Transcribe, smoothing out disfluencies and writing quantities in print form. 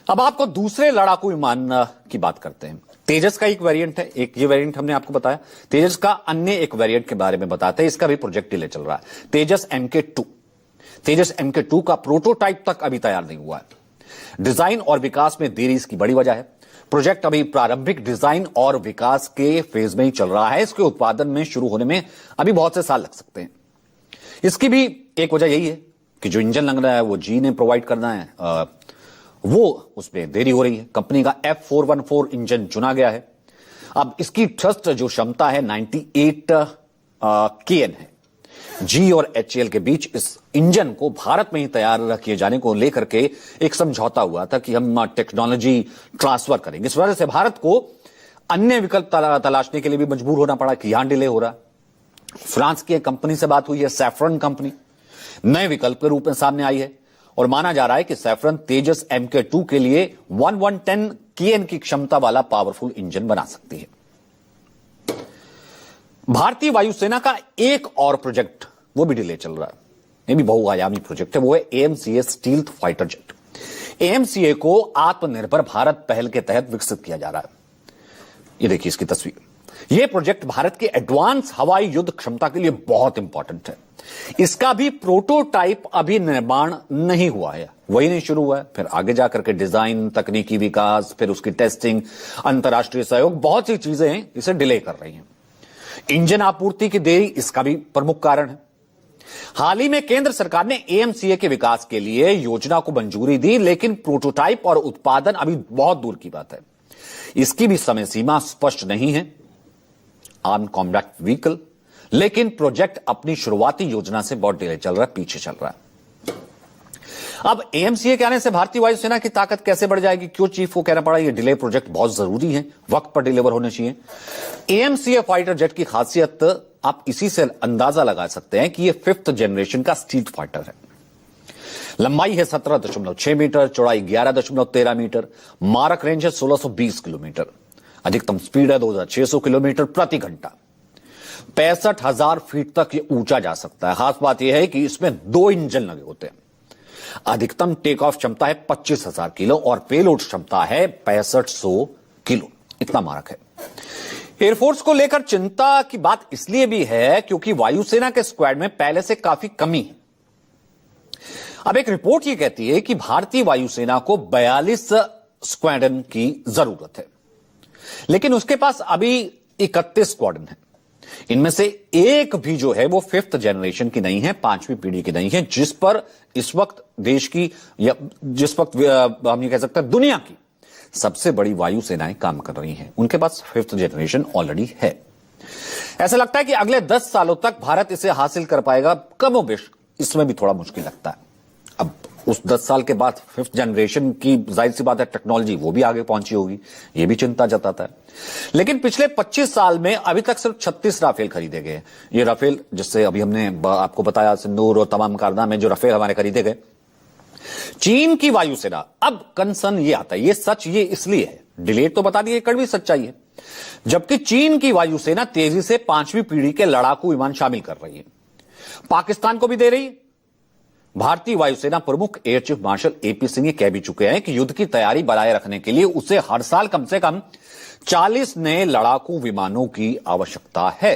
अब आपको दूसरे लड़ाकू विमान की बात करते हैं। तेजस का एक वेरिएंट है, एक ये वेरिएंट हमने आपको बताया। तेजस का अन्य एक वेरिएंट के बारे में बताते हैं, इसका भी प्रोजेक्ट डिले चल रहा है। तेजस MK2। तेजस MK2 का प्रोटोटाइप तक अभी तैयार नहीं हुआ है। डिजाइन और विकास में देरी इसकी बड़ी वजह है। प्रोजेक्ट अभी प्रारंभिक डिजाइन और विकास के फेज में ही चल रहा है। इसके उत्पादन में शुरू होने में अभी बहुत से साल लग सकते हैं। इसकी भी एक वजह यही है कि जो इंजन लग रहा है वो जी ने प्रोवाइड करना है, वो उसमें देरी हो रही है। कंपनी का F414 इंजन चुना गया है। अब इसकी थ्रस्ट जो क्षमता है 98 kN है। जी और HAL के बीच इस इंजन को भारत में ही तैयार किए जाने को लेकर के एक समझौता हुआ था कि हम टेक्नोलॉजी ट्रांसफर करेंगे। इस वजह से भारत को अन्य विकल्प तलाशने के लिए भी मजबूर होना पड़ा कि यहां डिले हो रहा। फ्रांस की एक कंपनी से बात हुई है, सैफरन कंपनी नए विकल्प के रूप में सामने आई है और माना जा रहा है कि सैफरन तेजस MK2 के लिए 1110 kN की क्षमता वाला पावरफुल इंजन बना सकती है। भारतीय वायुसेना का एक और प्रोजेक्ट वो भी डिले चल रहा है। ये भी बहुआयामी प्रोजेक्ट है, वो है AMCA stealth fighter jet. AMCA को आत्मनिर्भर भारत पहल के तहत विकसित किया जा रहा है। ये देखिए इसकी तस्वीर। यह प्रोजेक्ट भारत के एडवांस हवाई युद्ध क्षमता के लिए बहुत इंपॉर्टेंट है। इसका भी प्रोटोटाइप अभी निर्माण नहीं हुआ है, वही नहीं शुरू हुआ है। फिर आगे जाकर के डिजाइन, तकनीकी विकास, फिर उसकी टेस्टिंग, अंतर्राष्ट्रीय सहयोग, बहुत सी चीजें हैं इसे डिले कर रही हैं। इंजन आपूर्ति की देरी इसका भी प्रमुख कारण है। हाल ही में केंद्र सरकार ने AMCA के विकास के लिए योजना को मंजूरी दी, लेकिन प्रोटोटाइप और उत्पादन अभी बहुत दूर की बात है। इसकी भी समय सीमा स्पष्ट नहीं है। आर्म कॉम्बैट व्हीकल, लेकिन प्रोजेक्ट अपनी शुरुआती योजना से बहुत डिले चल रहा है, पीछे चल रहा है। अब AMCA के आने से भारतीय वायुसेना की ताकत कैसे बढ़ जाएगी? क्यों चीफ को कहना पड़ा ये डिले प्रोजेक्ट बहुत जरूरी है, वक्त पर डिलीवर होने चाहिए। AMCA फाइटर जेट की खासियत आप इसी से अंदाजा लगा सकते हैं कि ये 5th जनरेशन का स्टील्थ फाइटर है। लंबाई है 17.6 मीटर, चौड़ाई 11.13 मीटर, मारक रेंज है 1620 किलोमीटर, अधिकतम स्पीड है 2600 किलोमीटर प्रति घंटा, 65,000 फीट तक ये ऊंचा जा सकता है। खास बात यह है कि इसमें 2 इंजन लगे होते हैं। अधिकतम टेक ऑफ क्षमता है 25,000 किलो और पेलोड क्षमता है 6500 किलो। इतना मारक है। एयरफोर्स को लेकर चिंता की बात इसलिए भी है क्योंकि वायुसेना के स्क्वाड में पहले से काफी कमी है। अब एक रिपोर्ट यह कहती है कि भारतीय वायुसेना को 42 स्क्वाड्रन की जरूरत है, लेकिन उसके पास अभी 31 स्क्वाड्रन है। इनमें से एक भी जो है वो 5th जनरेशन की नहीं है, 5वीं पीढ़ी की नहीं है, जिस पर इस वक्त देश की या जिस वक्त हम ये कह सकते हैं दुनिया की सबसे बड़ी वायुसेनाएं काम कर रही हैं। उनके पास 5th जनरेशन ऑलरेडी है। ऐसा लगता है कि अगले 10 सालों तक भारत इसे हासिल कर पाएगा। कमोबेश इसमें भी थोड़ा मुश्किल लगता है। अब उस 10 साल के बाद 5th जनरेशन की जाहिर सी बात है टेक्नोलॉजी वो भी आगे पहुंची होगी, ये भी चिंता जताता है। लेकिन पिछले 25 साल में अभी तक सिर्फ 36 राफेल खरीदे गए। ये राफेल जिससे अभी हमने आपको बताया सिंदूर और तमाम कारनामे जो राफेल हमारे खरीदे गए। चीन की वायुसेना, अब कंसर्न ये आता है, ये सच ये इसलिए है, डिलेट तो बता दिए, कड़वी सच्चाई है। जबकि चीन की वायुसेना तेजी से 5वीं पीढ़ी के लड़ाकू विमान शामिल कर रही है, पाकिस्तान को भी दे रही है। भारतीय वायुसेना प्रमुख air chief marshal AP Singh ये कह भी चुके हैं कि युद्ध की तैयारी बनाए रखने के लिए उसे हर साल कम से कम 40 नए लड़ाकू विमानों की आवश्यकता है।